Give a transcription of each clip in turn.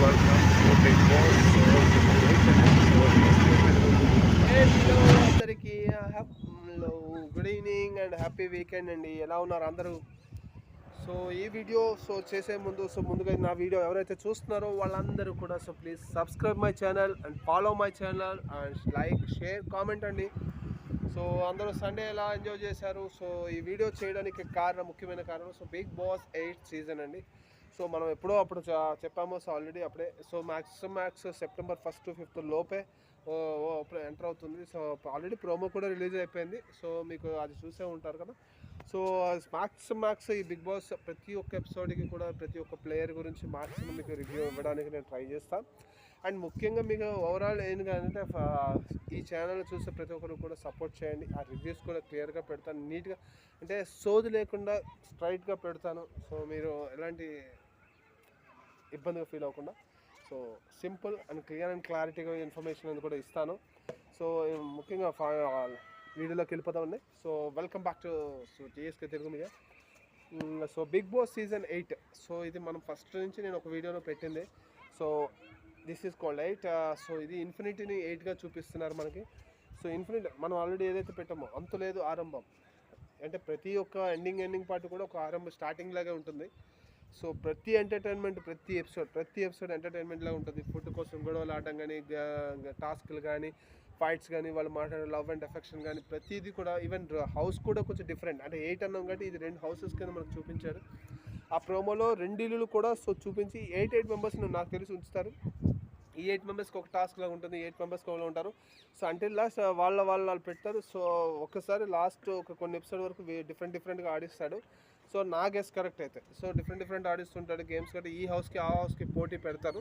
welcome to Big Boss. Hello అందరికీ hello good evening and happy weekend అండి. ఎలా ఉన్నారు అందరూ? సో ఈ వీడియో చేసే ముందుగా నా వీడియో ఎవరైతే చూస్తున్నారో వాళ్ళందరూ కూడా please subscribe my channel and follow my channel and like share comment అండి. అందరూ సండే ఎలా ఎంజాయ్ చేశారు? ఈ వీడియో చేయడానికి ముఖ్యమైన కారణం బిగ్ బాస్ 8th సీజన్ అండి. మనం ఎప్పుడో అప్పుడు చెప్పాము. ఆల్రెడీ అప్పుడే max September 1st to 5th లోపే అప్పుడు ఎంటర్ అవుతుంది. ఆల్రెడీ ప్రోమో కూడా రిలీజ్ అయిపోయింది. మీకు అది చూసే ఉంటారు కదా. మ్యాక్స్ ఈ బిగ్ బాస్ ప్రతి ఒక్క ఎపిసోడ్కి కూడా ప్రతి ఒక్క ప్లేయర్ గురించి మ్యాక్సిమం మీకు రివ్యూ ఇవ్వడానికి నేను ట్రై చేస్తాను. అండ్ ముఖ్యంగా మీకు ఓవరాల్ ఏంటంటే ఈ ఛానల్ చూసే ప్రతి ఒక్కరు కూడా సపోర్ట్ చేయండి. ఆ రివ్యూస్ కూడా క్లియర్గా పెడతాను, నీట్గా, అంటే సోది లేకుండా స్ట్రైట్గా పెడతాను. మీరు ఎలాంటి ఇబ్బందిగా ఫీల్ అవ్వకుండా సింపుల్ అండ్ క్లియర్ అండ్ క్లారిటీగా ఇన్ఫర్మేషన్ అనేది కూడా ఇస్తాను. ముఖ్యంగా వీడియోలోకి వెళ్ళిపోతామండి. Welcome back to TSK Telugu media. Big Boss season 8. ఇది మనం ఫస్ట్ నుంచి నేను ఒక వీడియోలో పెట్టింది. This is called 8. ఇది ఇన్ఫినిటీని 8గా చూపిస్తున్నారు మనకి. ఇన్ఫినిటీ మనం ఆల్రెడీ ఏదైతే పెట్టామో అంతులేదు ఆరంభం, అంటే ప్రతి ఒక్క ఎండింగ్ పార్ట్ కూడా ఒక ఆరంభం స్టార్టింగ్ లాగే ఉంటుంది. ప్రతి ఎంటర్టైన్మెంట్, ప్రతి ఎపిసోడ్ ఎంటర్టైన్మెంట్ లాగా ఉంటుంది. ఫుడ్ కోసం గొడవలు ఆడటం కానీ, టాస్క్లు కానీ, ఫైట్స్ కానీ, వాళ్ళు మాట్లాడే లవ్ అండ్ ఎఫెక్షన్ కానీ, ప్రతిదీ కూడా. ఈవెన్ హౌస్ కూడా కొంచెం డిఫరెంట్, అంటే 8 అన్నాం కాబట్టి ఇది 2 హౌసెస్ కింద మనకు చూపించారు. ఆ ప్రోమోలో 2 ఇల్లులు కూడా చూపించి 8 మెంబర్స్ని నాకు తెలిసి ఉంచుతారు. ఈ 8 మెంబర్స్కి ఒక టాస్క్ లాగా ఉంటుంది. 8 మెంబర్స్కి వాళ్ళు ఉంటారు. అంటే లాస్ట్ వాళ్ళు పెడతారు. ఒక్కసారి లాస్ట్ కొన్ని ఎపిసోడ్ వరకు డిఫరెంట్గా ఆడిస్తాడు. నా గెస్ కరెక్ట్ అయితే డిఫరెంట్ ఆడిస్తుంటాడు గేమ్స్. కాబట్టి ఈ హౌస్కి ఆ హౌస్కి పోటీ పెడతారు.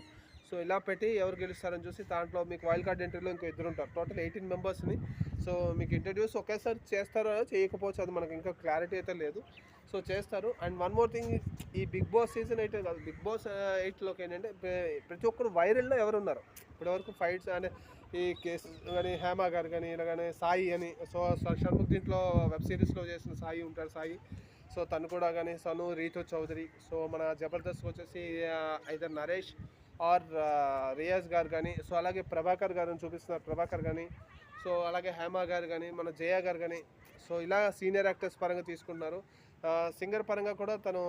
ఇలా పెట్టి ఎవరు గెలుస్తారని చూసి దాంట్లో మీకు వైల్డ్ కార్డ్ ఎంట్రీలో ఇంకో 2 ఉంటారు. టోటల్ 18 మెంబర్స్ని మీకు ఇంట్రడ్యూస్ ఒకేసారి చేస్తారో చేయకపోవచ్చు, అది మనకి ఇంకా క్లారిటీ అయితే లేదు. చేస్తారు. అండ్ వన్ మోర్ థింగ్, ఈ బిగ్ బాస్ సీజన్ 8 కాదు, బిగ్ బాస్ 8లోకి ఏంటంటే ప్రతి ఒక్కరు వైరల్లో ఎవరున్నారు ఇప్పటివరకు ఫైట్స్, అంటే ఈ కేసు కానీ హేమ గారు కానీ, ఇలాగానే సాయి అని. షణ్ముఖ్ దీంట్లో వెబ్ సిరీస్లో చేసిన సాయి ఉంటారు. సాయి తను కూడా కానీ, సను, రీతు చౌదరి. మన జబర్దస్త్ వచ్చేసి అయితే నరేష్ ఆర్ రియాజ్ గారు కానీ, అలాగే ప్రభాకర్ గారిని చూపిస్తున్నారు, ప్రభాకర్ కానీ. అలాగే హేమ గారు కానీ, మన జయ గారు కానీ. ఇలా సీనియర్ యాక్టర్స్ పరంగా తీసుకుంటున్నారు. సింగర్ పరంగా కూడా తను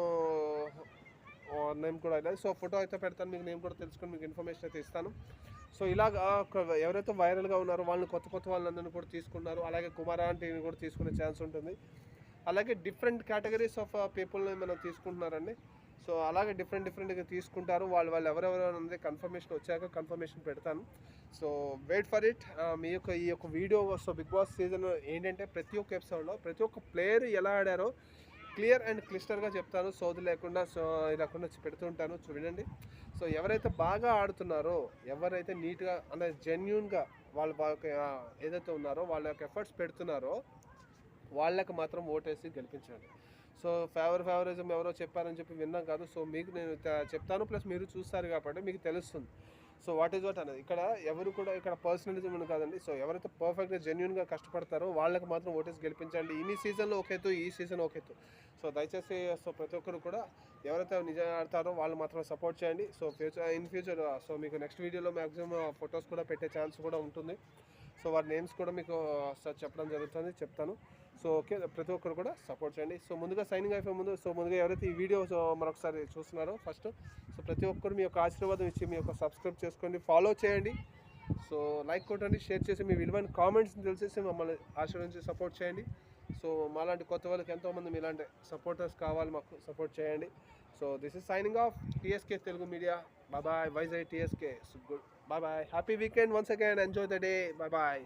నేమ్ కూడా ఇలా. ఫోటో అయితే పెడతాను, మీకు నేమ్ కూడా తెలుసుకొని మీకు ఇన్ఫర్మేషన్ అయితే ఇస్తాను. ఇలాగా ఎవరైతే వైరల్గా ఉన్నారో వాళ్ళని కొత్త వాళ్ళందరినీ కూడా తీసుకున్నారు. అలాగే కుమార్ ఆంటీని కూడా తీసుకునే ఛాన్స్ ఉంటుంది. అలాగే డిఫరెంట్ కేటగిరీస్ ఆఫ్ పీపుల్ని మనం తీసుకుంటున్నారండి. అలాగే డిఫరెంట్గా తీసుకుంటారు. వాళ్ళు ఎవరెవరు అనేది కన్ఫర్మేషన్ వచ్చాక కన్ఫర్మేషన్ పెడతాను. Wait for it. ఈ యొక్క వీడియో బిగ్ బాస్ సీజన్ ఏంటంటే ప్రతి ఒక్క ఎపిసోడ్లో ప్రతి ఒక్క ప్లేయర్ ఎలా ఆడారో క్లియర్ అండ్ క్లిస్టర్గా చెప్తాను, సోది లేకుండా. లేకుండా పెడుతుంటాను, చూడండి. ఎవరైతే బాగా ఆడుతున్నారో, ఎవరైతే నీట్గా అంటే జెన్యూన్గా వాళ్ళు ఏదైతే ఉన్నారో వాళ్ళ యొక్క ఎఫర్ట్స్ పెడుతున్నారో వాళ్ళకి మాత్రం ఓటేసి గెలిపించండి. ఫేవరిజం ఎవరో చెప్పారని చెప్పి విన్నాం కాదు. మీకు నేను చెప్తాను, ప్లస్ మీరు చూస్తారు కాబట్టి మీకు తెలుస్తుంది. వాట్ ఈజ్ వాట్ అనేది. ఎవరు కూడా పర్సనలిజం అని కాదండి. ఎవరైతే పర్ఫెక్ట్గా జెన్యూన్గా కష్టపడతారో వాళ్ళకి మాత్రం ఓటేసి గెలిపించండి. ఈ సీజన్లో ఒకేతు, ఈ సీజన్ ఒకేతు. దయచేసి ప్రతి ఒక్కరు కూడా ఎవరైతే నిజంగా ఆడతారో వాళ్ళు మాత్రం సపోర్ట్ చేయండి. ఇన్ ఫ్యూచర్ మీకు నెక్స్ట్ వీడియోలో మ్యాక్సిమం ఫొటోస్ కూడా పెట్టే ఛాన్స్ కూడా ఉంటుంది. వారి నేమ్స్ కూడా మీకు చెప్పడం జరుగుతుంది, చెప్తాను. ఓకే, ప్రతి ఒక్కరు కూడా సపోర్ట్ చేయండి. ముందుగా సైనింగ్ అయిపోయే ముందుగా ఎవరైతే ఈ వీడియో మరొకసారి చూస్తున్నారో ఫస్ట్ ప్రతి ఒక్కరు మీ యొక్క ఆశీర్వాదం ఇచ్చి మీ యొక్క సబ్స్క్రైబ్ చేసుకోండి, ఫాలో చేయండి. లైక్ కొట్టండి, షేర్ చేసి మీ విలువైన కామెంట్స్ని తెలిసేసి మమ్మల్ని ఆశీర్వదించి సపోర్ట్ చేయండి. మాలాంటి కొత్త వాళ్ళకి ఎంతోమంది మీలాంటి సపోర్టర్స్ కావాలి, మాకు సపోర్ట్ చేయండి. This is signing off TSK Telugu media. Bye bye. Vizag TSK. Good. Bye bye. Happy weekend once again. Enjoy the day. Bye bye.